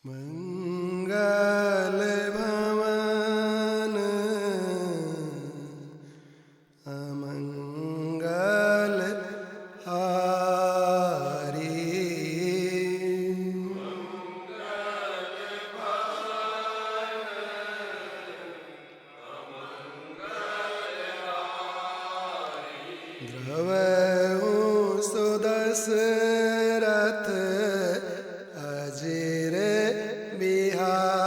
मंगल भवन अमंगल हारी। द्रवहु सुदशरथ अजिर बिहारी।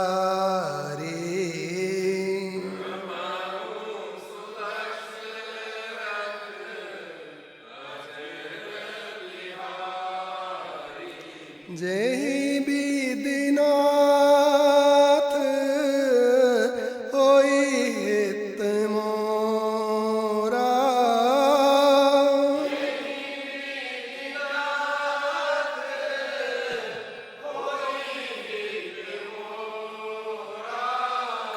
जेहि विधिनाथ होई हित मोरा।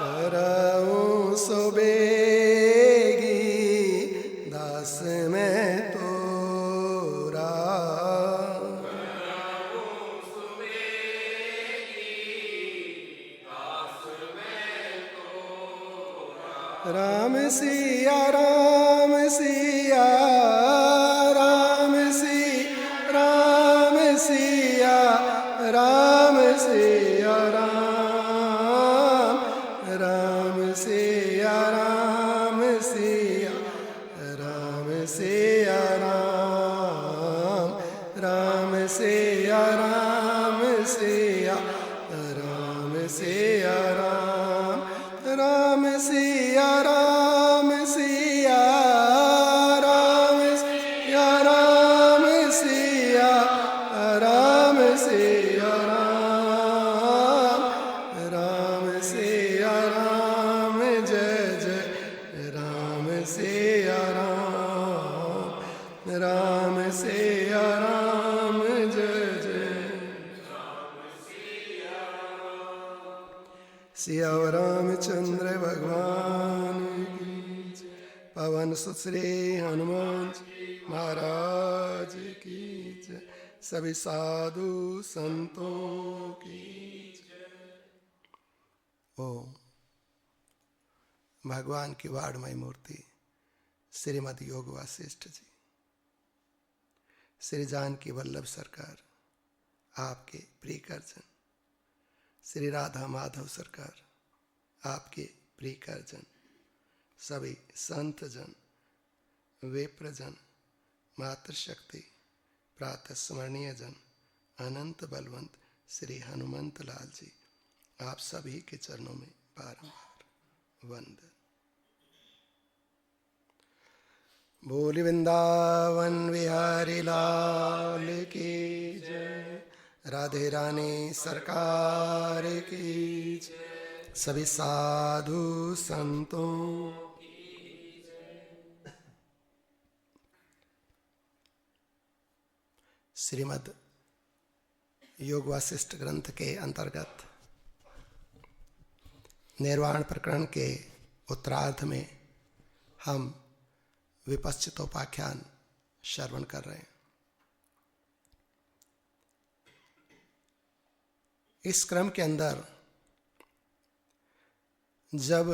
करऊं सो बेगी दास में तोरा। राम सिया राम सिया राम सिया राम सिया राम सिया राम सिया राम सिया राम सिया राम सिया राम सिया राम सिया राम सिया राम सिया राम सिया राम सिया राम सिया राम जय जय राम सिया राम सिया राम जय जय। सिया रामचंद्र भगवान की जय। पवन सुत श्री हनुमान महाराज की जय। सभी साधु संतों की जय। ओम भगवान की वाणमयी मूर्ति श्रीमद योग वासिष्ठ जी, श्री जानकी वल्लभ सरकार आपके प्रियकरजन, श्री राधा माधव सरकार आपके प्रियकरजन, सभी संत जन, विप्रजन, मातृशक्ति, प्रातः स्मरणीय जन, अनंत बलवंत श्री हनुमंत लाल जी, आप सभी के चरणों में बारंबार वंदन। बोल वृंदावन बिहारी लाल की जय। राधे रानी सरकार की जय। सभी साधु संतों की जय। श्रीमद् योग वासिष्ठ ग्रंथ के अंतर्गत निर्वाण प्रकरण के उत्तरार्ध में हम विपश्चितोपाख्यान श्रवण कर रहे हैं। इस क्रम के अंदर जब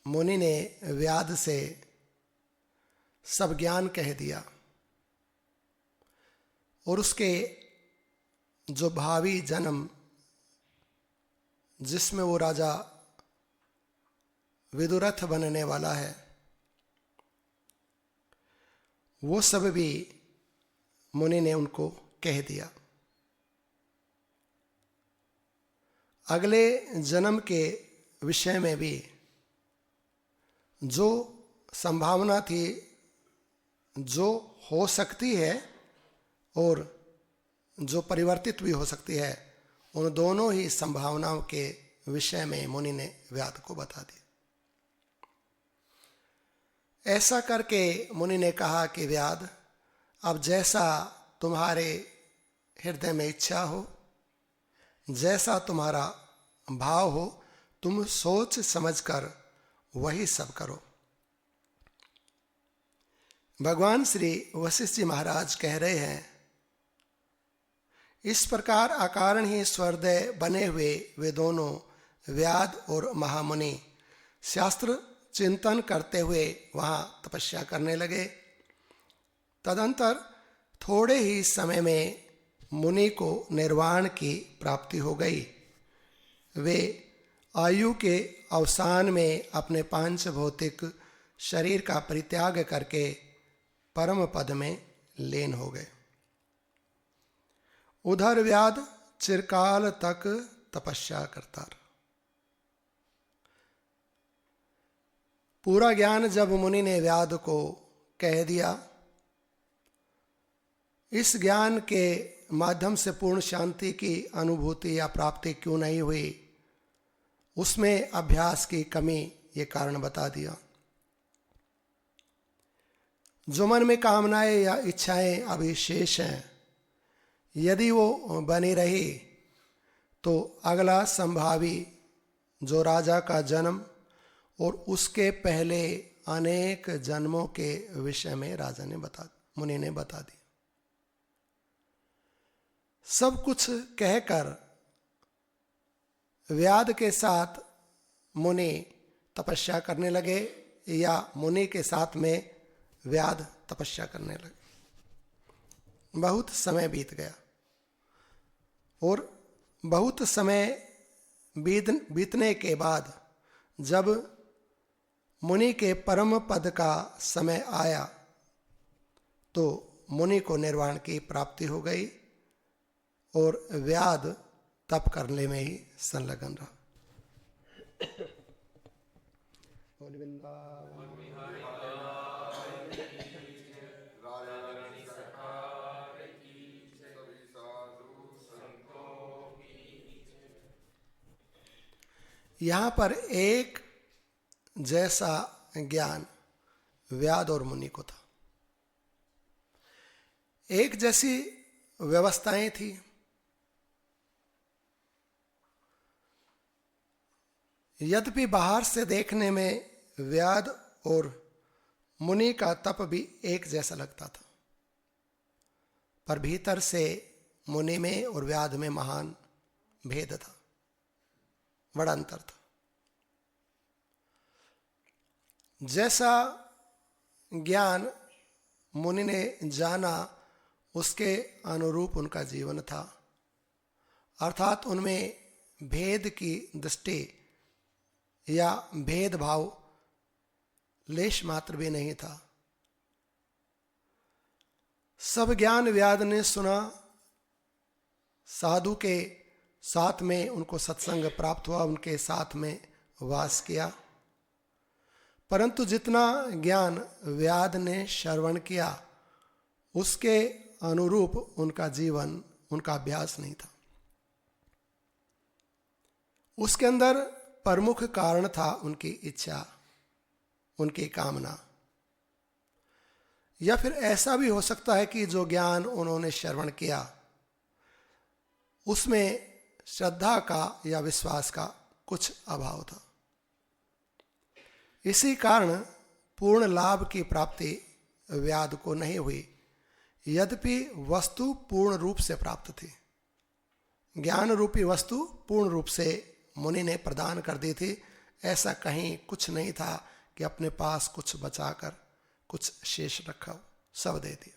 मुनि ने व्याध से सब ज्ञान कह दिया और उसके जो भावी जन्म जिसमें वो राजा विदुरथ बनने वाला है, वो सब भी मुनि ने उनको कह दिया। अगले जन्म के विषय में भी जो संभावना थी, जो हो सकती है और जो परिवर्तित भी हो सकती है, उन दोनों ही संभावनाओं के विषय में मुनि ने व्याध को बता दिया। ऐसा करके मुनि ने कहा कि व्याध, अब जैसा तुम्हारे हृदय में इच्छा हो, जैसा तुम्हारा भाव हो, तुम सोच समझकर वही सब करो। भगवान श्री वशिष्ठ जी महाराज कह रहे हैं, इस प्रकार अकारण ही स्वरदय बने हुए वे दोनों व्याध और महामुनि शास्त्र चिंतन करते हुए वहाँ तपस्या करने लगे। तदंतर थोड़े ही समय में मुनि को निर्वाण की प्राप्ति हो गई। वे आयु के अवसान में अपने पांच भौतिक शरीर का परित्याग करके परम पद में लीन हो गए। उधर व्याध चिरकाल तक तपस्या करता रहा। पूरा ज्ञान जब मुनि ने व्याध को कह दिया, इस ज्ञान के माध्यम से पूर्ण शांति की अनुभूति या प्राप्ति क्यों नहीं हुई, उसमें अभ्यास की कमी ये कारण बता दिया। जो मन में कामनाएं या इच्छाएं अभी शेष हैं, यदि वो बनी रही तो अगला संभावी जो राजा का जन्म और उसके पहले अनेक जन्मों के विषय में मुनि ने बता दिया। सब कुछ कहकर व्याध के साथ मुनि तपस्या करने लगे या मुनि के साथ में व्याध तपस्या करने लगे। बहुत समय बीत गया और बहुत समय बीतने के बाद जब मुनि के परम पद का समय आया तो मुनि को निर्वाण की प्राप्ति हो गई और व्याध तप करने में ही संलग्न रहा। यहाँ पर एक जैसा ज्ञान व्याध और मुनि को था, एक जैसी व्यवस्थाएं थी। यद्यपि बाहर से देखने में व्याध और मुनि का तप भी एक जैसा लगता था, पर भीतर से मुनि में और व्याध में महान भेद था, बड़ा अंतर था। जैसा ज्ञान मुनि ने जाना उसके अनुरूप उनका जीवन था, अर्थात उनमें भेद की दृष्टि या भेदभाव लेश मात्र भी नहीं था। सब ज्ञान व्याध ने सुना, साधु के साथ में उनको सत्संग प्राप्त हुआ, उनके साथ में वास किया, परंतु जितना ज्ञान व्याध ने श्रवण किया उसके अनुरूप उनका जीवन, उनका अभ्यास नहीं था। उसके अंदर प्रमुख कारण था उनकी इच्छा, उनकी कामना। या फिर ऐसा भी हो सकता है कि जो ज्ञान उन्होंने श्रवण किया उसमें श्रद्धा का या विश्वास का कुछ अभाव था। इसी कारण पूर्ण लाभ की प्राप्ति व्याध को नहीं हुई, यद्यपि वस्तु पूर्ण रूप से प्राप्त थी। ज्ञान रूपी वस्तु पूर्ण रूप से मुनि ने प्रदान कर दी थी। ऐसा कहीं कुछ नहीं था कि अपने पास कुछ बचाकर कुछ शेष रखा हो, सब दे दिया।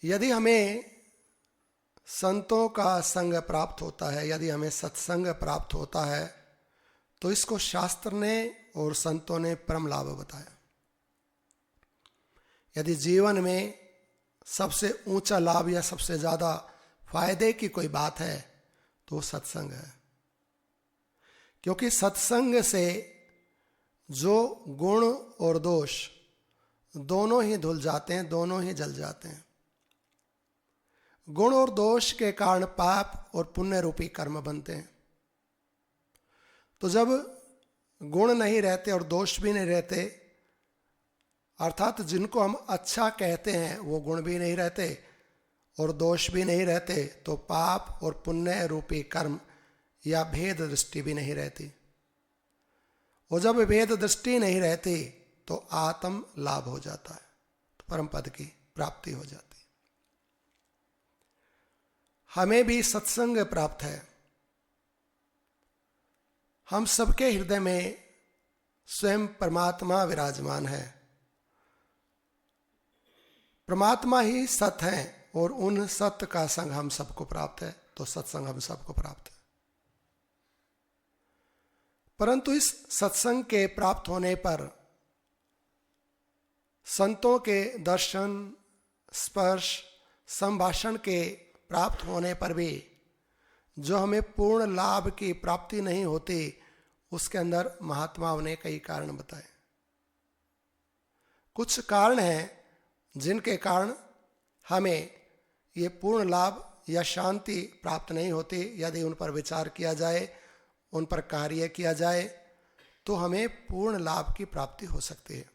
यदि हमें संतों का संग प्राप्त होता है, यदि हमें सत्संग प्राप्त होता है, तो इसको शास्त्र ने और संतों ने परम लाभ बताया। यदि जीवन में सबसे ऊंचा लाभ या सबसे ज्यादा फायदे की कोई बात है तो सत्संग है, क्योंकि सत्संग से जो गुण और दोष दोनों ही धुल जाते हैं, दोनों ही जल जाते हैं। गुण और दोष के कारण पाप और पुण्य रूपी कर्म बनते हैं। तो जब गुण नहीं रहते और दोष भी नहीं रहते, अर्थात जिनको हम अच्छा कहते हैं वो गुण भी नहीं रहते और दोष भी नहीं रहते, तो पाप और पुण्य रूपी कर्म या भेद दृष्टि भी नहीं रहती। और जब भेद दृष्टि नहीं रहती तो आत्म लाभ हो जाता है, तो परम पद की प्राप्ति हो जाती है। हमें भी सत्संग प्राप्त है। हम सबके हृदय में स्वयं परमात्मा विराजमान है। परमात्मा ही सत्य है और उन सत्य का संग हम सबको प्राप्त है, तो सत्संग हम सबको प्राप्त है। परंतु इस सत्संग के प्राप्त होने पर संतों के दर्शन, स्पर्श, संभाषण के प्राप्त होने पर भी जो हमें पूर्ण लाभ की प्राप्ति नहीं होती, उसके अंदर महात्माओं ने कई कारण बताए। कुछ कारण हैं जिनके कारण हमें ये पूर्ण लाभ या शांति प्राप्त नहीं होती। यदि उन पर विचार किया जाए, उन पर कार्य किया जाए, तो हमें पूर्ण लाभ की प्राप्ति हो सकती है।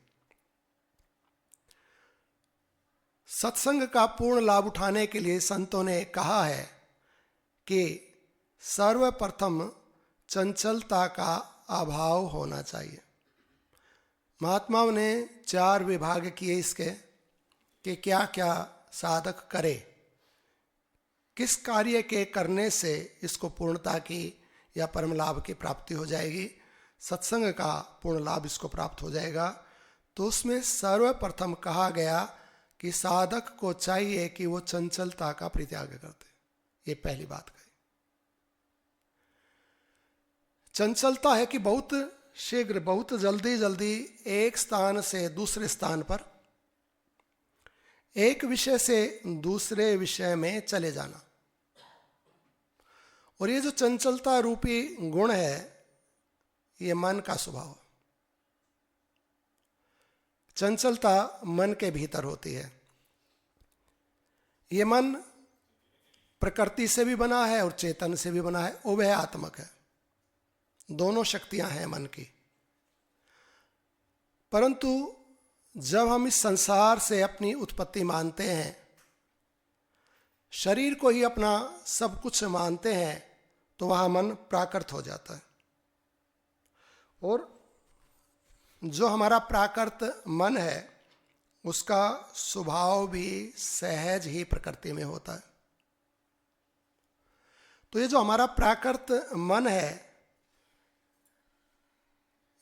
सत्संग का पूर्ण लाभ उठाने के लिए संतों ने कहा है कि सर्वप्रथम चंचलता का अभाव होना चाहिए। महात्माओं ने 4 विभाग किए इसके कि क्या क्या साधक करे, किस कार्य के करने से इसको पूर्णता की या परम लाभ की प्राप्ति हो जाएगी, सत्संग का पूर्ण लाभ इसको प्राप्त हो जाएगा। तो उसमें सर्वप्रथम कहा गया कि साधक को चाहिए कि वो चंचलता का परित्याग करते। ये पहली बात कही। चंचलता है कि बहुत शीघ्र, बहुत जल्दी जल्दी एक स्थान से दूसरे स्थान पर, एक विषय से दूसरे विषय में चले जाना। और ये जो चंचलता रूपी गुण है, ये मन का स्वभाव। चंचलता मन के भीतर होती है। ये मन प्रकृति से भी बना है और चेतन से भी बना है, उभय आत्मक है। दोनों शक्तियां हैं मन की। परंतु जब हम इस संसार से अपनी उत्पत्ति मानते हैं, शरीर को ही अपना सब कुछ मानते हैं, तो वहां मन प्राकृत हो जाता है। और जो हमारा प्राकृत मन है, उसका स्वभाव भी सहज ही प्रकृति में होता है। तो ये जो हमारा प्राकृत मन है,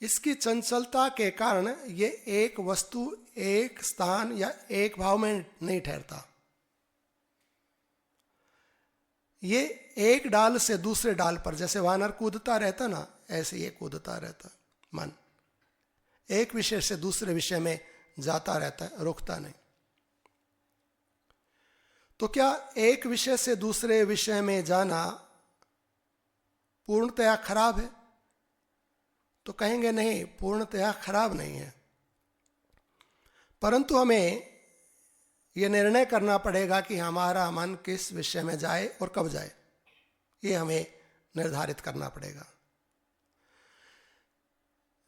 इसकी चंचलता के कारण ये एक वस्तु, एक स्थान या एक भाव में नहीं ठहरता। ये एक डाल से दूसरे डाल पर, जैसे वानर कूदता रहता ना, ऐसे ये कूदता रहता मन। एक विषय से दूसरे विषय में जाता रहता है, रुकता नहीं। तो क्या एक विषय से दूसरे विषय में जाना पूर्णतया खराब है? तो कहेंगे नहीं, पूर्णतया खराब नहीं है। परंतु हमें यह निर्णय करना पड़ेगा कि हमारा मन किस विषय में जाए और कब जाए। ये हमें निर्धारित करना पड़ेगा।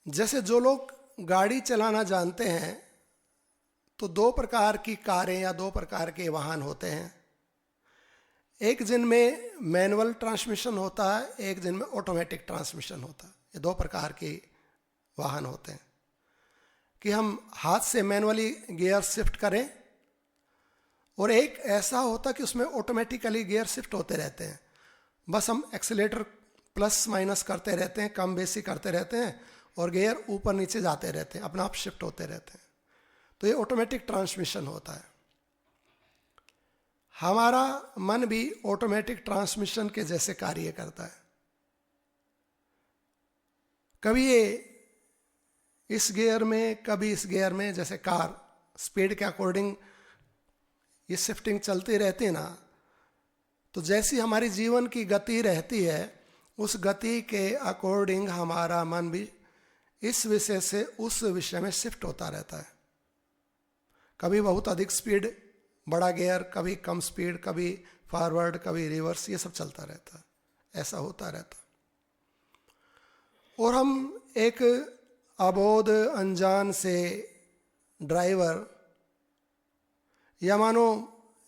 जैसे जो लोग गाड़ी चलाना जानते हैं, तो 2 प्रकार की कारें या 2 प्रकार के वाहन होते हैं। एक जिनमें मैनुअल ट्रांसमिशन होता है, एक जिनमें ऑटोमेटिक ट्रांसमिशन होता है। ये 2 प्रकार के वाहन होते हैं कि हम हाथ से मैनुअली गियर शिफ्ट करें, और एक ऐसा होता कि उसमें ऑटोमेटिकली गियर शिफ्ट होते रहते हैं। बस हम एक्सीलेटर प्लस माइनस करते रहते हैं, कम बेसी करते रहते हैं, और गियर ऊपर नीचे जाते रहते हैं, अपना आप शिफ्ट होते रहते हैं। तो ये ऑटोमेटिक ट्रांसमिशन होता है। हमारा मन भी ऑटोमेटिक ट्रांसमिशन के जैसे कार्य करता है। कभी ये इस गियर में, कभी इस गियर में, जैसे कार स्पीड के अकॉर्डिंग ये शिफ्टिंग चलती रहती है ना, तो जैसी हमारी जीवन की गति रहती है, उस गति के अकॉर्डिंग हमारा मन भी इस विषय से उस विषय में शिफ्ट होता रहता है। कभी बहुत अधिक स्पीड, बड़ा गियर, कभी कम स्पीड, कभी फॉरवर्ड, कभी रिवर्स, ये सब चलता रहता है। ऐसा होता रहता है। और हम एक अबोध अनजान से ड्राइवर, या मानो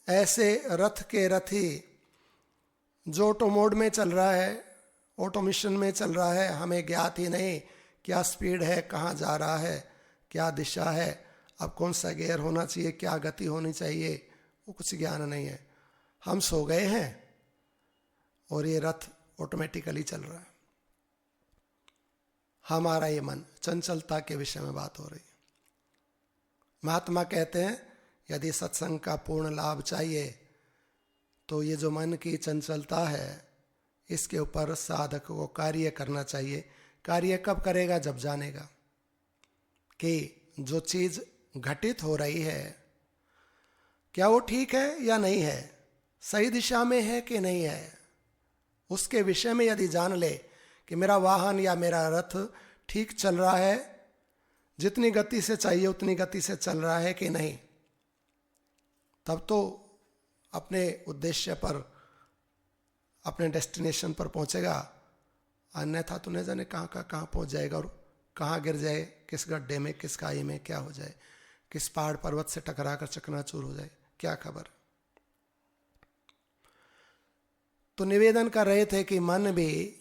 ऐसे रथ के रथी जो ऑटो मोड में चल रहा है, ऑटोमिशन में चल रहा है, हमें ज्ञात ही नहीं क्या स्पीड है, कहाँ जा रहा है, क्या दिशा है, अब कौन सा गियर होना चाहिए, क्या गति होनी चाहिए, वो कुछ ज्ञान नहीं है। हम सो गए हैं और ये रथ ऑटोमेटिकली चल रहा है। हमारा ये मन, चंचलता के विषय में बात हो रही है। महात्मा कहते हैं यदि सत्संग का पूर्ण लाभ चाहिए तो ये जो मन की चंचलता है इसके ऊपर साधक को कार्य करना चाहिए। कार्य कब करेगा? जब जानेगा कि जो चीज घटित हो रही है क्या वो ठीक है या नहीं है, सही दिशा में है कि नहीं है। उसके विषय में यदि जान ले कि मेरा वाहन या मेरा रथ ठीक चल रहा है, जितनी गति से चाहिए उतनी गति से चल रहा है कि नहीं, तब तो अपने उद्देश्य पर, अपने डेस्टिनेशन पर पहुंचेगा। अन्यथा तो न जाने कहाँ पहुंच जाएगा और कहाँ गिर जाए, किस गड्ढे में, किस खाई में क्या हो जाए, किस पहाड़ पर्वत से टकरा कर चकनाचूर हो जाए, क्या खबर। तो निवेदन कर रहे थे कि मन भी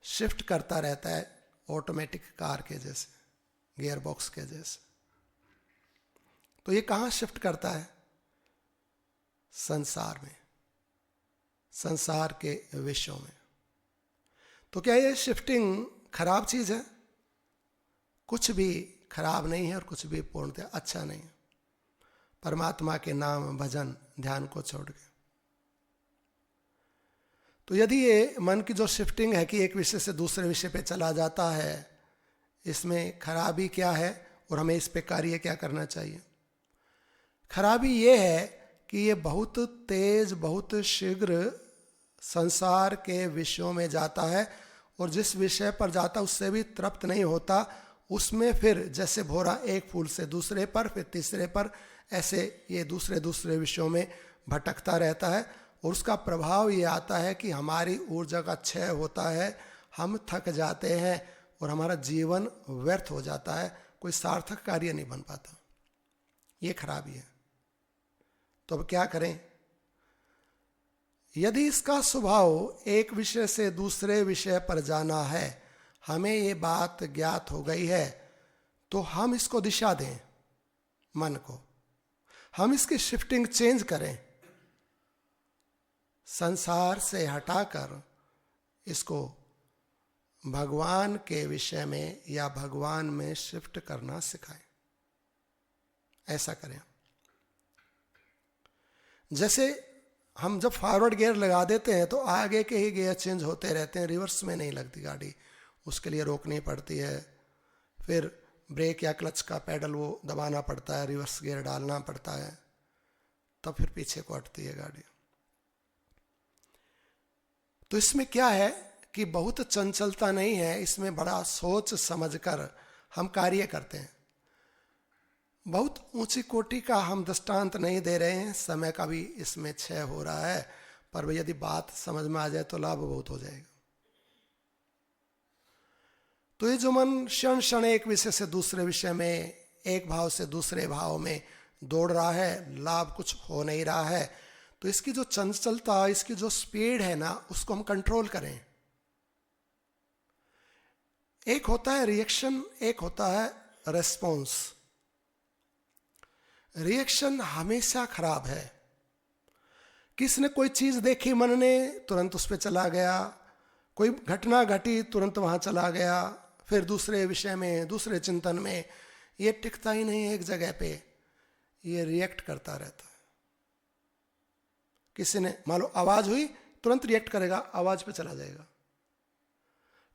शिफ्ट करता रहता है ऑटोमेटिक कार के जैसे, गियर बॉक्स के जैसे। तो ये कहाँ शिफ्ट करता है? संसार में, संसार के विषयों में। तो क्या ये शिफ्टिंग खराब चीज है? कुछ भी खराब नहीं है और कुछ भी पूर्णतः अच्छा नहीं है। परमात्मा के नाम, भजन, ध्यान को छोड़ के। तो यदि ये मन की जो शिफ्टिंग है कि एक विषय से दूसरे विषय पे चला जाता है, इसमें खराबी क्या है और हमें इस पे कार्य क्या करना चाहिए? खराबी ये है कि ये बहुत तेज, बहुत शीघ्र संसार के विषयों में जाता है और जिस विषय पर जाता उससे भी तृप्त नहीं होता। उसमें फिर जैसे भौरा एक फूल से दूसरे पर, फिर तीसरे पर, ऐसे ये दूसरे दूसरे विषयों में भटकता रहता है और उसका प्रभाव ये आता है कि हमारी ऊर्जा का क्षय होता है, हम थक जाते हैं और हमारा जीवन व्यर्थ हो जाता है, कोई सार्थक कार्य नहीं बन पाता। ये खराबी है। तो अब क्या करें? यदि इसका स्वभाव एक विषय से दूसरे विषय पर जाना है, हमें ये बात ज्ञात हो गई है, तो हम इसको दिशा दें, मन को हम इसकी शिफ्टिंग चेंज करें, संसार से हटाकर इसको भगवान के विषय में या भगवान में शिफ्ट करना सिखाएं। ऐसा करें। जैसे हम जब फॉरवर्ड गियर लगा देते हैं तो आगे के ही गियर चेंज होते रहते हैं, रिवर्स में नहीं लगती गाड़ी, उसके लिए रोकनी पड़ती है, फिर ब्रेक या क्लच का पैडल वो दबाना पड़ता है, रिवर्स गियर डालना पड़ता है, तब फिर पीछे को हटती है गाड़ी। तो इसमें क्या है कि बहुत चंचलता नहीं है, इसमें बड़ा सोच समझकर हम कार्य करते हैं। बहुत ऊंची कोटि का हम दृष्टांत नहीं दे रहे हैं, समय का भी इसमें क्षय हो रहा है, पर यदि बात समझ में आ जाए तो लाभ बहुत हो जाएगा। तो ये जो मन क्षण क्षण एक विषय से दूसरे विषय में, एक भाव से दूसरे भाव में दौड़ रहा है, लाभ कुछ हो नहीं रहा है, तो इसकी जो चंचलता, इसकी जो स्पीड है ना, उसको हम कंट्रोल करें। एक होता है रिएक्शन, एक होता है रेस्पॉन्स। रिएक्शन हमेशा खराब है। किसने कोई चीज देखी मन ने, तुरंत उस पर चला गया, कोई घटना घटी तुरंत वहां चला गया, फिर दूसरे विषय में, दूसरे चिंतन में, ये टिकता ही नहीं है एक जगह पे, ये रिएक्ट करता रहता है। किसी ने मान लो आवाज हुई, तुरंत रिएक्ट करेगा, आवाज पे चला जाएगा,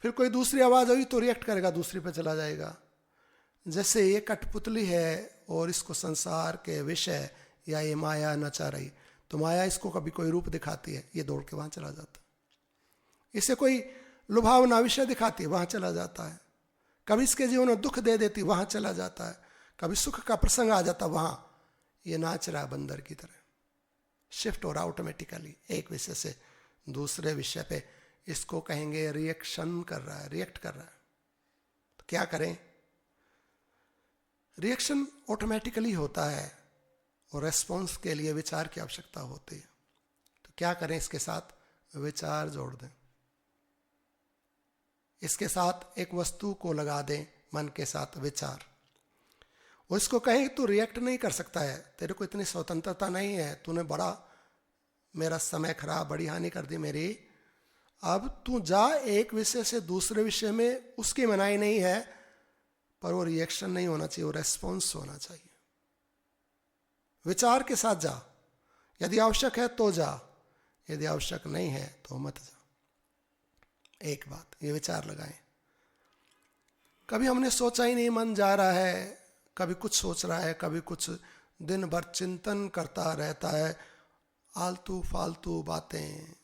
फिर कोई दूसरी आवाज हुई तो रिएक्ट करेगा, दूसरी पे चला जाएगा। जैसे ये कठपुतली है और इसको संसार के विषय या ये माया नचा रही, तो माया इसको कभी कोई रूप दिखाती है, ये दौड़ के वहां चला जाता है। इसे कोई लुभावना विषय दिखाती है, वहां चला जाता है। कभी इसके जीवन में दुख दे देती, वहां चला जाता है। कभी सुख का प्रसंग आ जाता, वहां ये नाच रहा बंदर की तरह, शिफ्ट हो रहा ऑटोमेटिकली एक विषय से दूसरे विषय पे। इसको कहेंगे रिएक्शन कर रहा है, रिएक्ट कर रहा है। तो क्या करें? रिएक्शन ऑटोमेटिकली होता है और रेस्पॉन्स के लिए विचार की आवश्यकता होती है। तो क्या करें? इसके साथ विचार जोड़ दें, इसके साथ एक वस्तु को लगा दें, मन के साथ विचार। उसको कहें तू रिएक्ट नहीं कर सकता है, तेरे को इतनी स्वतंत्रता नहीं है, तूने बड़ा मेरा समय खराब, बड़ी हानि कर दी मेरी। अब तू जा, एक विषय से दूसरे विषय में, उसकी मनाही नहीं है, पर वो रिएक्शन नहीं होना चाहिए, वो रेस्पॉन्स होना चाहिए। विचार के साथ जा, यदि आवश्यक है तो जा, यदि आवश्यक नहीं है तो मत जा। एक बात ये विचार लगाएं। कभी हमने सोचा ही नहीं, मन जा रहा है, कभी कुछ सोच रहा है, कभी कुछ, दिन भर चिंतन करता रहता है, आलतू फालतू बातें,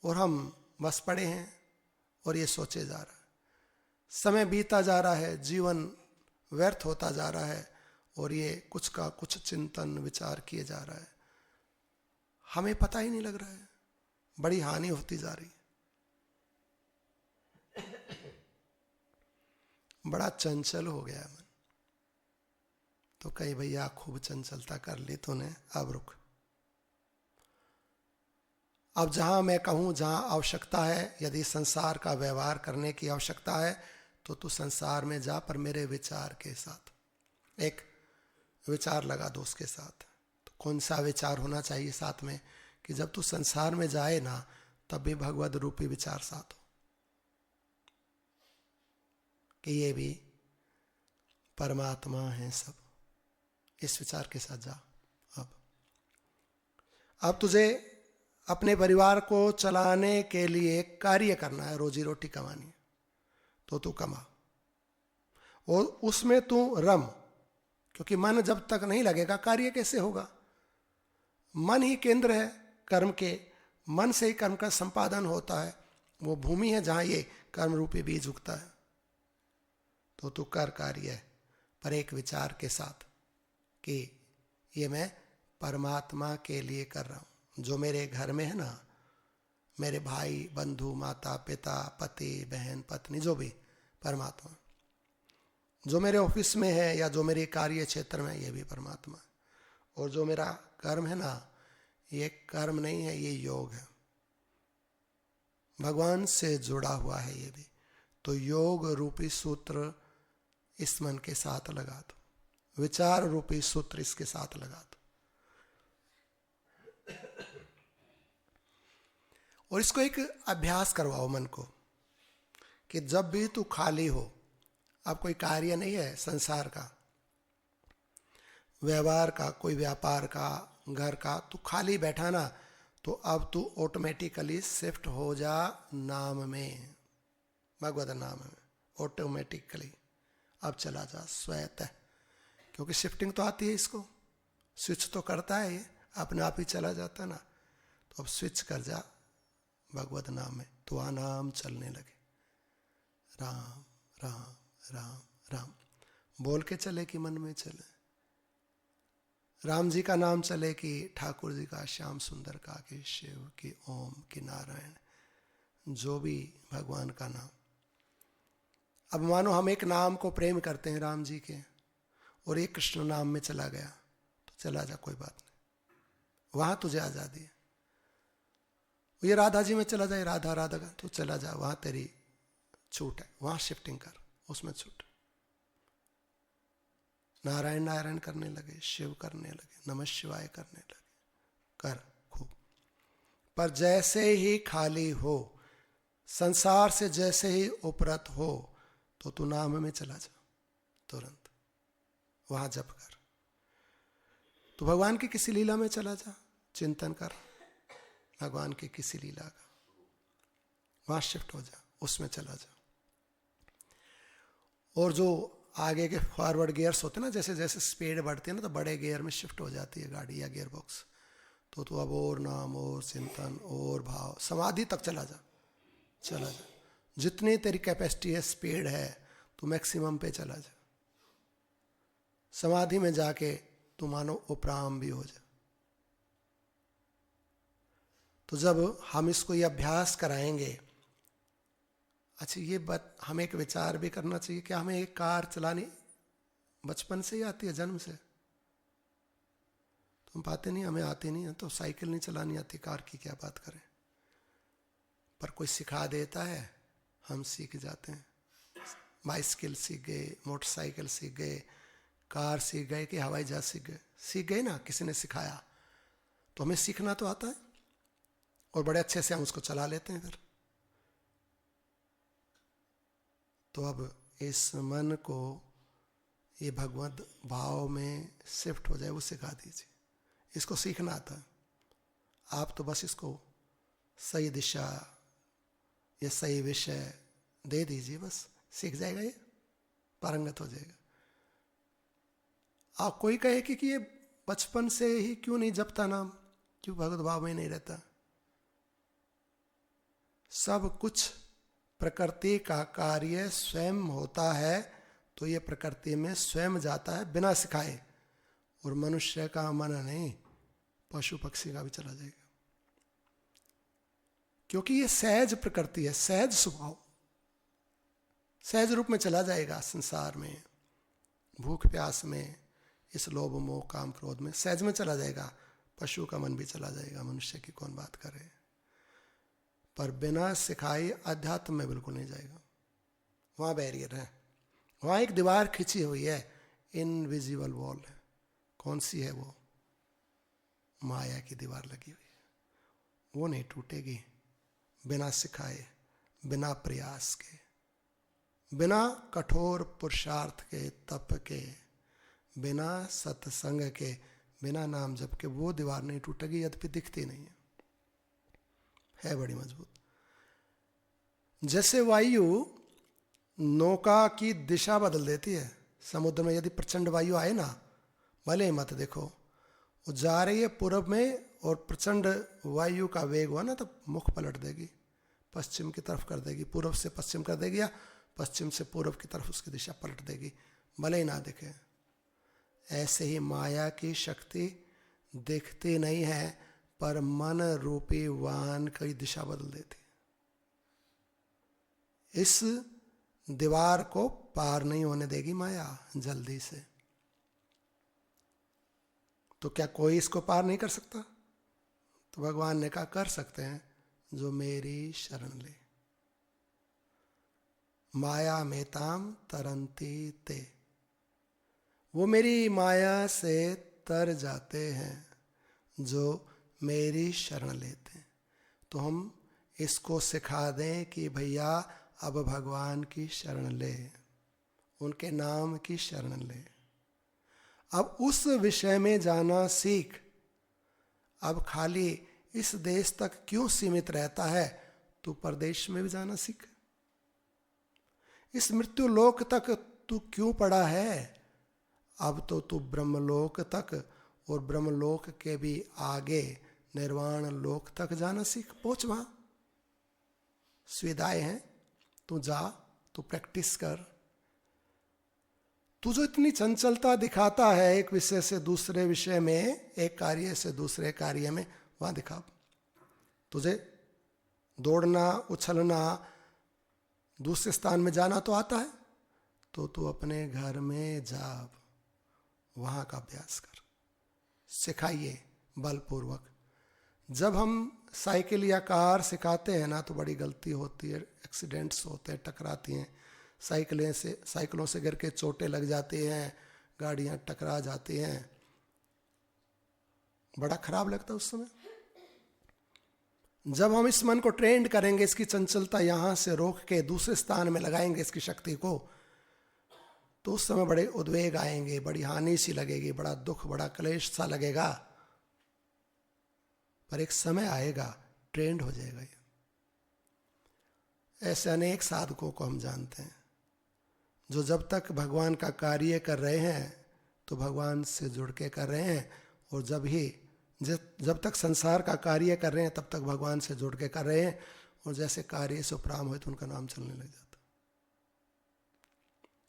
और हम बस पड़े हैं और ये सोचे जा रहा है। समय बीता जा रहा है, जीवन व्यर्थ होता जा रहा है, और ये कुछ का कुछ चिंतन विचार किए जा रहा है, हमें पता ही नहीं लग रहा है, बड़ी हानि होती जा रही है। बड़ा चंचल हो गया मन। तो कहीं भैया खूब चंचलता कर ली तूने, अब रुक। अब जहां मैं कहूं, जहां आवश्यकता है, यदि संसार का व्यवहार करने की आवश्यकता है तो तू संसार में जा, पर मेरे विचार के साथ। एक विचार लगा दो उसके साथ। तो कौन सा विचार होना चाहिए साथ में, कि जब तू संसार में जाए ना, तब भी भगवद रूपी विचार साथ हो, कि ये भी परमात्मा है सब। इस विचार के साथ जा। अब तुझे अपने परिवार को चलाने के लिए कार्य करना है, रोजी रोटी कमानी है, तो तू कमा, और उसमें तू रम, क्योंकि मन जब तक नहीं लगेगा कार्य कैसे होगा। मन ही केंद्र है कर्म के, मन से ही कर्म का संपादन होता है, वो भूमि है जहां ये कर्म रूपी बीज उगता है। तो तू कर कार्य, पर एक विचार के साथ कि ये मैं परमात्मा के लिए कर रहा हूं। जो मेरे घर में है ना, मेरे भाई बंधु, माता पिता, पति बहन पत्नी, जो भी परमात्मा। जो मेरे ऑफिस में है या जो मेरे कार्य क्षेत्र में, ये भी परमात्मा है। और जो मेरा कर्म है ना, ये कर्म नहीं है, ये योग है, भगवान से जुड़ा हुआ है ये भी। तो योग रूपी सूत्र इस मन के साथ लगा दो, विचार रूपी सूत्र इसके साथ लगा दो, और इसको एक अभ्यास करवाओ मन को, कि जब भी तू खाली हो, अब कोई कार्य नहीं है संसार का, व्यवहार का, कोई व्यापार का, घर का, तू खाली बैठा ना, तो अब तू ऑटोमेटिकली शिफ्ट हो जा नाम में, भगवत नाम में। ऑटोमेटिकली अब चला जा स्वतः, क्योंकि शिफ्टिंग तो आती है इसको, स्विच तो करता है ये, अपने आप ही चला जाता ना। तो अब स्विच कर जा भगवत नाम में, तो वहाँ नाम चलने लगे, राम राम राम राम। बोल के चले कि मन में चले, राम जी का नाम चले कि ठाकुर जी का, श्याम सुंदर का, कि शिव की, ओम की, नारायण, जो भी भगवान का नाम। अब मानो हम एक नाम को प्रेम करते हैं राम जी के, और एक कृष्ण नाम में चला गया, तो चला जा, कोई बात नहीं, वहां तुझे आजादी है। ये राधा जी में चला जाए, राधा राधा का, तो चला जा, वहां तेरी छूट है, वहां शिफ्टिंग कर, उसमें छूट। नारायण नारायण करने लगे, शिव करने लगे, नमः शिवाय करने लगे, कर खूब। पर जैसे ही खाली हो, संसार से जैसे ही उपरत हो, तो तू नाम में चला जा, तुरंत वहां जप कर। तो भगवान की किसी लीला में चला जा, चिंतन कर भगवान की किसी लीला का, वहां शिफ्ट हो जा, उसमें चला जा। और जो आगे के फॉरवर्ड गियर्स होते हैं ना, जैसे जैसे स्पीड बढ़ती है ना, तो बड़े गियर में शिफ्ट हो जाती है गाड़ी या गियर बॉक्स। तो तू अब और नाम और चिंतन और भाव, समाधि तक चला जा, चला जा, जितनी तेरी कैपेसिटी है, स्पीड है, तू मैक्सिमम पे चला जा। समाधि में जाके तू मानो उपराम भी हो जा। तो जब हम इसको ये अभ्यास कराएंगे, अच्छा ये बात हमें एक विचार भी करना चाहिए कि हमें एक कार चलानी बचपन से ही आती है, जन्म से। तुम पाते नहीं, हमें आती नहीं है, तो साइकिल नहीं चलानी आती, कार की क्या बात करें। पर कोई सिखा देता है, हम सीख जाते हैं। बाइसिकल सीख गए, मोटरसाइकिल सीख गए, कार सीख गए, कि हवाई जहाज सीख गए ना, किसी ने सिखाया। तो हमें सीखना तो आता है और बड़े अच्छे से हम उसको चला लेते हैं फिर। तो अब इस मन को ये भगवत भाव में शिफ्ट हो जाए वो सिखा दीजिए। इसको सीखना आता है, आप तो बस इसको सही दिशा या सही विषय दे दीजिए, बस सीख जाएगा, ये पारंगत हो जाएगा। आप कोई कहे कि ये बचपन से ही क्यों नहीं जपता नाम, क्यों भगवत भाव में नहीं रहता? सब कुछ प्रकृति का कार्य स्वयं होता है, तो ये प्रकृति में स्वयं जाता है बिना सिखाए, और मनुष्य का मन नहीं, पशु पक्षी का भी चला जाएगा, क्योंकि ये सहज प्रकृति है, सहज स्वभाव, सहज रूप में चला जाएगा संसार में, भूख प्यास में, इस लोभ मोह काम क्रोध में सहज में चला जाएगा। पशु का मन भी चला जाएगा, मनुष्य की कौन बात करे, पर बिना सिखाए अध्यात्म में बिल्कुल नहीं जाएगा। वहां बैरियर है, वहां एक दीवार खिंची हुई है, इनविजिबल वॉल है। कौन सी है वो? माया की दीवार लगी हुई है, वो नहीं टूटेगी बिना सिखाए, बिना प्रयास के, बिना कठोर पुरुषार्थ के, तप के, बिना सत्संग के, बिना नाम जप के वो दीवार नहीं टूटेगी, यद्यपि दिखती नहीं है बड़ी मजबूत। जैसे वायु नौका की दिशा बदल देती है समुद्र में, यदि प्रचंड वायु आए ना, भले ही मत देखो, वो जा रही है पूर्व में और प्रचंड वायु का वेग हुआ ना, तब मुख पलट देगी, पश्चिम की तरफ कर देगी, पूर्व से पश्चिम कर देगी या पश्चिम से पूर्व की तरफ उसकी दिशा पलट देगी, भले ही ना दिखे। ऐसे ही माया की शक्ति दिखती नहीं है, पर मन रूपी वाहन की दिशा बदल देती है। इस दीवार को पार नहीं होने देगी माया जल्दी से। तो क्या कोई इसको पार नहीं कर सकता? तो भगवान ने कहा कर सकते हैं, जो मेरी शरण ले। माया मेताम तरंती ते, वो मेरी माया से तर जाते हैं जो मेरी शरण लेते हैं। तो हम इसको सिखा दें कि भैया अब भगवान की शरण ले, उनके नाम की शरण ले। अब उस विषय में जाना सीख। अब खाली इस देश तक क्यों सीमित रहता है, तू परदेश में भी जाना सीख। इस मृत्यु लोक तक तू क्यों पड़ा है, अब तो तू ब्रह्मलोक तक और ब्रह्मलोक के भी आगे निर्वाण लोक तक जाना सीख। पहुंच वहां, सुविधाएं हैं, तू जा, तू प्रैक्टिस कर। तू जो इतनी चंचलता दिखाता है एक विषय से दूसरे विषय में, एक कार्य से दूसरे कार्य में, वहां दिखा। तुझे दौड़ना, उछलना, दूसरे स्थान में जाना तो आता है, तो तू अपने घर में जा, वहां का अभ्यास कर। सिखाइए बलपूर्वक। जब हम साइकिल या कार सिखाते हैं ना, तो बड़ी गलती होती है, एक्सीडेंट्स होते हैं, टकराती हैं, साइकिलों से गिर के चोटें लग जाती हैं, गाड़ियां टकरा जाती हैं, बड़ा खराब लगता है उस समय। जब हम इस मन को ट्रेंड करेंगे, इसकी चंचलता यहां से रोक के दूसरे स्थान में लगाएंगे इसकी शक्ति को, तो उस समय बड़े उद्वेग आएंगे, बड़ी हानि सी लगेगी, बड़ा दुख, बड़ा क्लेश सा लगेगा, पर एक समय आएगा ट्रेंड हो जाएगा ये। ऐसे अनेक साधकों को हम जानते हैं जो जब तक भगवान का कार्य कर रहे हैं तो भगवान से जुड़ के कर रहे हैं, और जब तक संसार का कार्य कर रहे हैं तब तक भगवान से जुड़ के कर रहे हैं, और जैसे कार्य से उपराम हुए तो उनका नाम चलने लग जाता,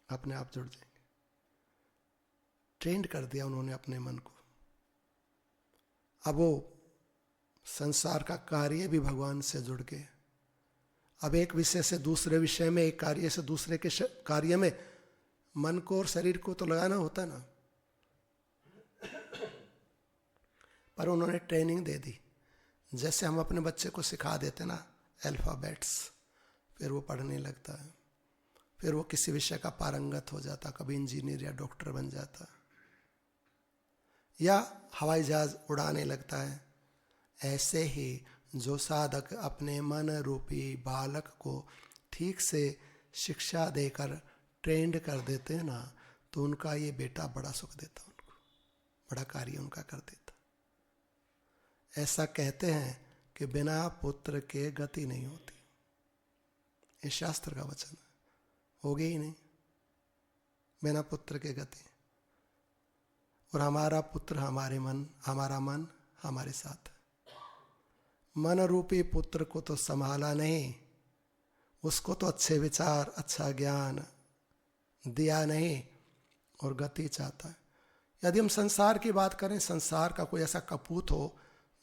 अपने आप जुड़ जाएंगे। ट्रेंड कर दिया उन्होंने अपने मन को। अब वो संसार का कार्य भी भगवान से जुड़ के, अब एक विषय से दूसरे विषय में, एक कार्य से दूसरे के कार्य में मन को और शरीर को तो लगाना होता ना, पर उन्होंने ट्रेनिंग दे दी। जैसे हम अपने बच्चे को सिखा देते ना अल्फाबेट्स, फिर वो पढ़ने लगता है, फिर वो किसी विषय का पारंगत हो जाता, कभी इंजीनियर या डॉक्टर बन जाता, या हवाई जहाज उड़ाने लगता है, ऐसे ही जो साधक अपने मन रूपी बालक को ठीक से शिक्षा देकर ट्रेंड कर देते हैं ना, तो उनका ये बेटा बड़ा सुख देता, उनको बड़ा कार्य उनका कर देता। ऐसा कहते हैं कि बिना पुत्र के गति नहीं होती। ये शास्त्र का वचन है, होगी ही नहीं बिना पुत्र के गति। और हमारा पुत्र हमारे मन, हमारा मन हमारे साथ है। मन रूपी पुत्र को तो संभाला नहीं, उसको तो अच्छे विचार, अच्छा ज्ञान दिया नहीं, और गति चाहता है। यदि हम संसार की बात करें, संसार का कोई ऐसा कपूत हो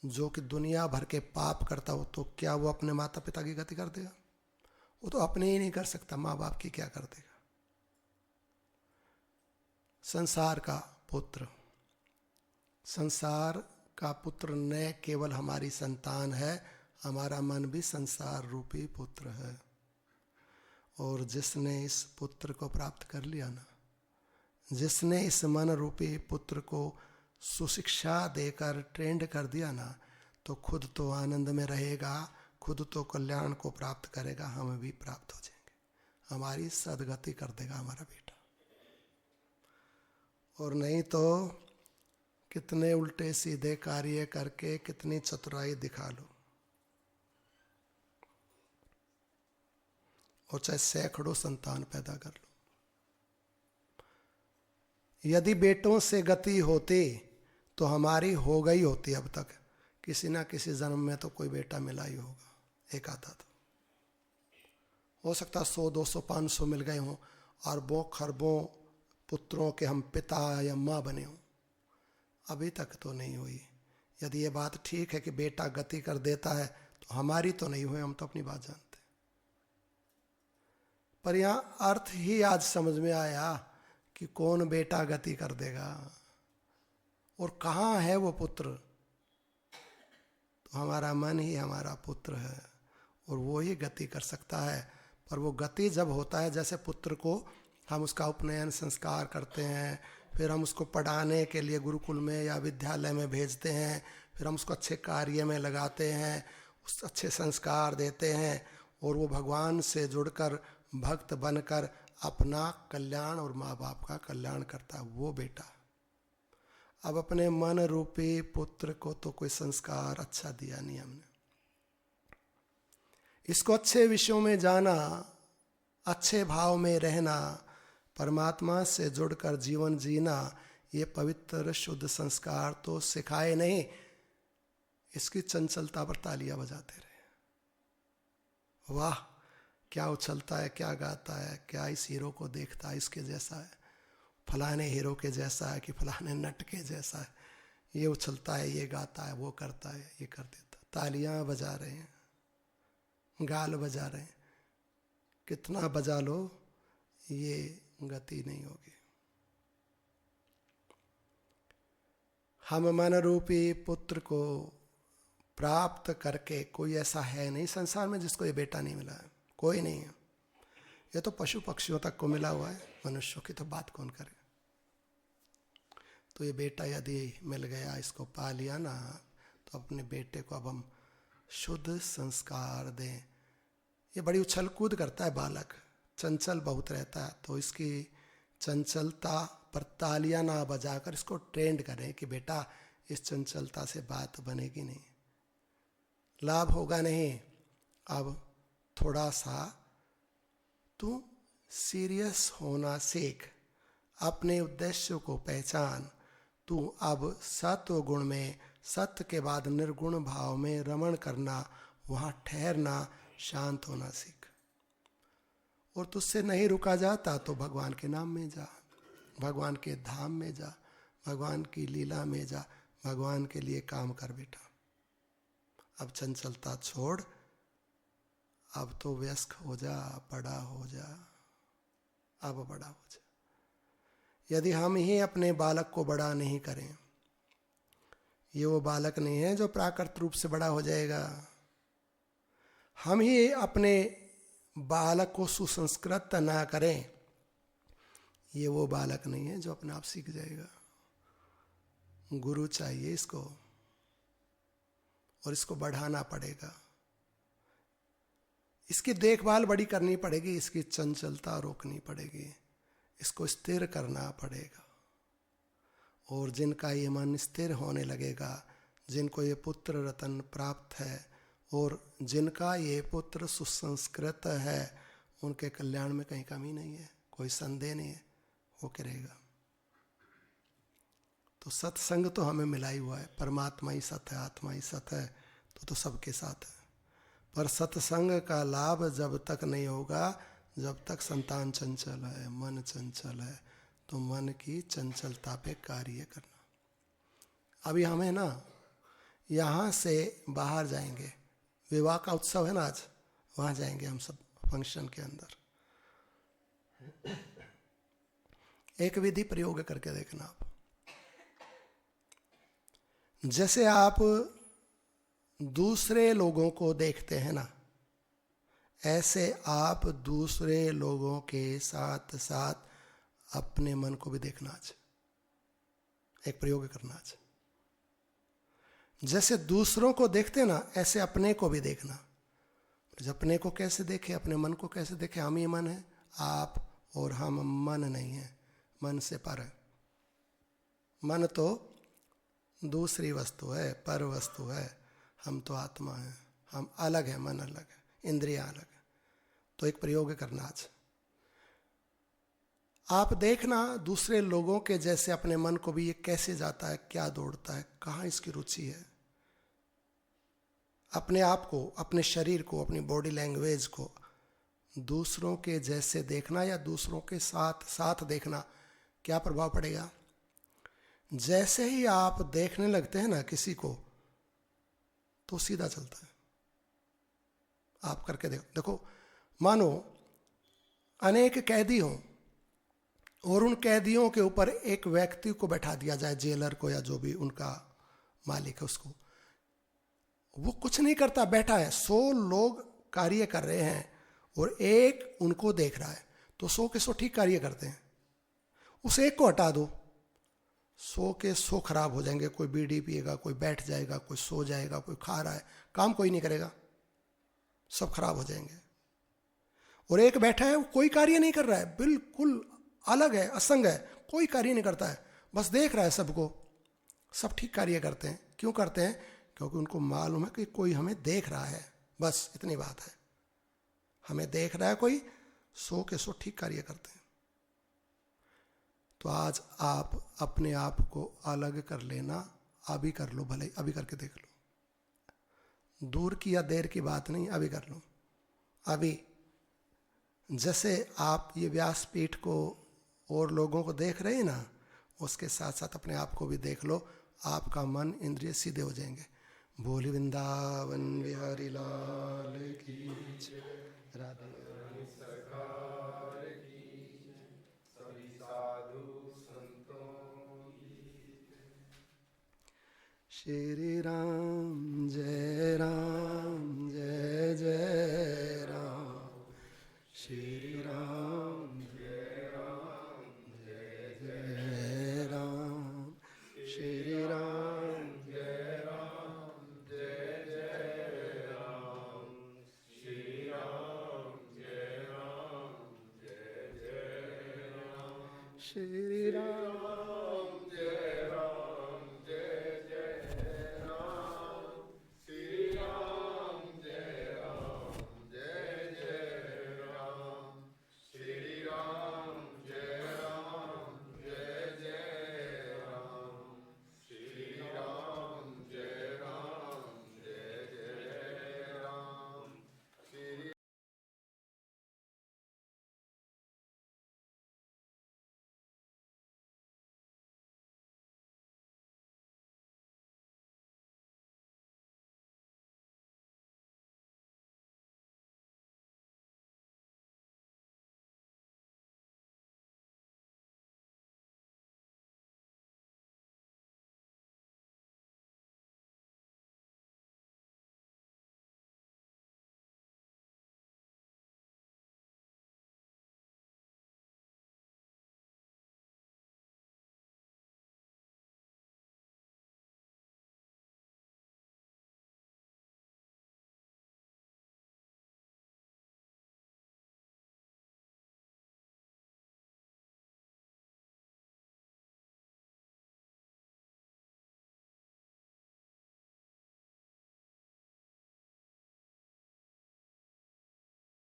जो कि दुनिया भर के पाप करता हो, तो क्या वो अपने माता पिता की गति कर देगा? वो तो अपने ही नहीं कर सकता, माँ बाप की क्या कर देगा? संसार का पुत्र, संसार का पुत्र न केवल हमारी संतान है, हमारा मन भी संसार रूपी पुत्र है। और जिसने इस पुत्र को प्राप्त कर लिया ना, जिसने इस मन रूपी पुत्र को सुशिक्षा देकर ट्रेंड कर दिया ना, तो खुद तो आनंद में रहेगा, खुद तो कल्याण को प्राप्त करेगा, हम भी प्राप्त हो जाएंगे, हमारी सदगति कर देगा हमारा बेटा। और नहीं तो कितने उल्टे सीधे कार्य करके कितनी चतुराई दिखा लो, और चाहे सैकड़ों संतान पैदा कर लो, यदि बेटों से गति होती तो हमारी हो गई होती अब तक। किसी ना किसी जन्म में तो कोई बेटा मिला ही होगा, एक आधा तो हो सकता, 100, 200, 500 मिल गए हों, अरबों खरबों पुत्रों के हम पिता या माँ बने हों, अभी तक तो नहीं हुई। यदि ये बात ठीक है कि बेटा गति कर देता है, तो हमारी तो नहीं हुई, हम तो अपनी बात जानते। पर यहाँ अर्थ ही आज समझ में आया कि कौन बेटा गति कर देगा और कहाँ है वो पुत्र। तो हमारा मन ही हमारा पुत्र है और वो ही गति कर सकता है। पर वो गति जब होता है, जैसे पुत्र को हम उसका उपनयन संस्कार करते हैं, फिर हम उसको पढ़ाने के लिए गुरुकुल में या विद्यालय में भेजते हैं, फिर हम उसको अच्छे कार्य में लगाते हैं, उस अच्छे संस्कार देते हैं, और वो भगवान से जुड़कर भक्त बनकर अपना कल्याण और माँ बाप का कल्याण करता है, वो बेटा। अब अपने मन रूपी पुत्र को तो कोई संस्कार अच्छा दिया नहीं हमने, इसको अच्छे विषयों में जाना, अच्छे भाव में रहना, परमात्मा से जुड़कर जीवन जीना, ये पवित्र शुद्ध संस्कार तो सिखाए नहीं, इसकी चंचलता पर तालियां बजाते रहे। वाह, क्या उछलता है, क्या गाता है, क्या इस हीरो को देखता है, इसके जैसा है, फलाने हीरो के जैसा है कि फलाने नट के जैसा है, ये उछलता है, ये गाता है, वो करता है, ये कर देता। तालियां बजा रहे हैं, गाल बजा रहे हैं, कितना बजा लो ये गति नहीं होगी। हम मन रूपी पुत्र को प्राप्त करके, कोई ऐसा है नहीं संसार में जिसको ये बेटा नहीं मिला है, कोई नहीं है। ये तो पशु पक्षियों तक को मिला हुआ है, मनुष्यों की तो बात कौन करे। तो ये बेटा यदि मिल गया, इसको पा लिया ना, तो अपने बेटे को अब हम शुद्ध संस्कार दें। ये बड़ी उछल कूद करता है बालक, चंचल बहुत रहता है, तो इसकी चंचलता पर तालियां ना बजाकर इसको ट्रेंड करें कि बेटा इस चंचलता से बात बनेगी नहीं, लाभ होगा नहीं। अब थोड़ा सा तू सीरियस होना सीख, अपने उद्देश्य को पहचान। तू अब सत्व गुण में, सत्य के बाद निर्गुण भाव में रमण करना, वहाँ ठहरना, शांत होना सीख। और तुझसे नहीं रुका जाता तो भगवान के नाम में जा, भगवान के धाम में जा, भगवान की लीला में जा, भगवान के लिए काम कर बेटा। अब चंचलता छोड़, अब तो वयस्क हो जा, बड़ा हो जा, अब बड़ा हो जा। यदि हम ही अपने बालक को बड़ा नहीं करें, ये वो बालक नहीं है जो प्राकृत रूप से बड़ा हो जाएगा। हम ही अपने बालक को सुसंस्कृत ना करें, ये वो बालक नहीं है जो अपने आप सीख जाएगा। गुरु चाहिए इसको, और इसको बढ़ाना पड़ेगा। इसकी देखभाल बड़ी करनी पड़ेगी, इसकी चंचलता रोकनी पड़ेगी, इसको स्थिर करना पड़ेगा। और जिनका ये मन स्थिर होने लगेगा, जिनको ये पुत्र रत्न प्राप्त है और जिनका ये पुत्र सुसंस्कृत है, उनके कल्याण में कहीं कमी नहीं है, कोई संदेह नहीं है, होके रहेगा। तो सत्संग तो हमें मिला ही हुआ है, परमात्मा ही सत है, आत्मा ही सत है, तो सबके साथ है। पर सत्संग का लाभ जब तक नहीं होगा जब तक संतान चंचल है, मन चंचल है, तो मन की चंचलता पे कार्य करना। अभी हमें ना यहाँ से बाहर जाएंगे, विवाह का उत्सव है ना आज, वहाँ जाएंगे हम सब फंक्शन के अंदर। एक विधि प्रयोग करके देखना आप। जैसे आप दूसरे लोगों को देखते हैं ना, ऐसे आप दूसरे लोगों के साथ साथ अपने मन को भी देखना आज, एक प्रयोग करना आज। जैसे दूसरों को देखते ना, ऐसे अपने को भी देखना। अपने को कैसे देखे, अपने मन को कैसे देखे? हम ही मन है, आप और हम मन नहीं है, मन से पर है। मन तो दूसरी वस्तु है, पर वस्तु है, हम तो आत्मा है, हम अलग है, मन अलग है, इंद्रियां अलग है। तो एक प्रयोग करना आज। आप देखना दूसरे लोगों के जैसे अपने मन को भी, ये कैसे जाता है, क्या दौड़ता है, कहाँ इसकी रुचि है। अपने आप को, अपने शरीर को, अपनी बॉडी लैंग्वेज को दूसरों के जैसे देखना या दूसरों के साथ साथ देखना, क्या प्रभाव पड़ेगा? जैसे ही आप देखने लगते हैं ना किसी को, तो सीधा चलता है। आप करके देखो, मानो अनेक कैदी हों और उन कैदियों के ऊपर एक व्यक्ति को बैठा दिया जाए, जेलर को या जो भी उनका मालिक है उसको। वो कुछ नहीं करता, बैठा है, 100 लोग कार्य कर रहे हैं और एक उनको देख रहा है, तो 100 के 100 ठीक कार्य करते हैं। उस एक को हटा दो, 100 के 100 खराब हो जाएंगे। कोई बीड़ी पिएगा, कोई बैठ जाएगा, कोई सो जाएगा, कोई खा रहा है, काम कोई नहीं करेगा, सब खराब हो जाएंगे। और एक बैठा है, वो कोई कार्य नहीं कर रहा है, बिल्कुल अलग है, असंग है, कोई कार्य नहीं करता है, बस देख रहा है सबको, सब ठीक कार्य करते हैं। क्यों करते हैं? क्योंकि उनको मालूम है कि कोई हमें देख रहा है, बस इतनी बात है, हमें देख रहा है कोई, 100 के 100 ठीक कार्य करते हैं। तो आज आप अपने आप को अलग कर लेना, अभी कर लो, भले अभी करके देख लो, दूर की या देर की बात नहीं, अभी कर लो। अभी जैसे आप ये व्यासपीठ को और लोगों को देख रहे हैं ना, उसके साथ साथ अपने आप को भी देख लो, आपका मन इंद्रिय सीधे हो जाएंगे। बोली वृंदावन बिहारी लाल की जय, राधे सरकार की, सभी साधु संतों की। श्री राम जय राम, जय जय राम, श्री राम जय राम, जय जय राम, श्री राम जय राम, जय जय राम, श्री राम जय राम, जय जय राम, श्री राम।